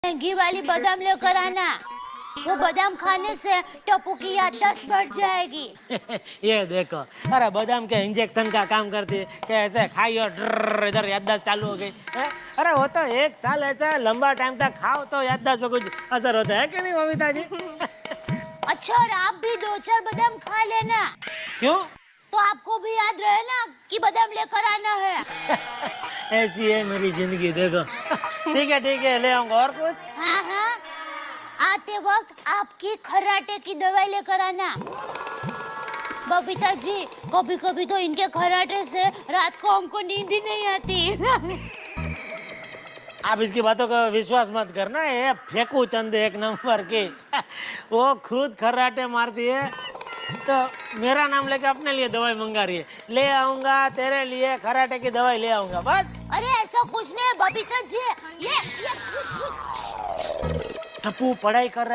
महंगी वाली बादाम लेकर आना। वो बादाम खाने से टप्पू की याददाश्त बढ़ जाएगी। ये देखो, अरे बादाम के इंजेक्शन का काम करती है कि ऐसे खाई और ड्रर इधर याददाश्त चालू हो गई है? अरे वो तो 1 साल ऐसा लंबा टाइम तक खाओ तो याददाश्त पे कुछ असर होता है कि नहीं ममिता जी? अच्छा, और आप भी 2-4 बादाम खा लेना, क्यों? तो आपको भी याद रहे ना कि बादाम लेकर आना है। ऐसी है मेरी जिंदगी, देखो। ठीक है, ले आऊंगा। और कुछ? हाँ हाँ, आते वक्त आपकी खर्राटे की दवाई लेकर आना। बबीता जी, कभी कभी तो इनके खर्राटे से रात को हमको नींद ही नहीं आती। आप इसकी बातों का विश्वास मत करना, ये फेंकू चंद 1 नंबर की। वो खुद खर्राटे मारती है तो मेरा नाम लेके अपने लिए दवाई मंगा रही है। ले आऊंगा तेरे लिए खर्राटे की दवाई, ले आऊंगा बस। अरे ऐसा कुछ नहीं है बबीता जी, ये टप्पू पढ़ाई कर रहा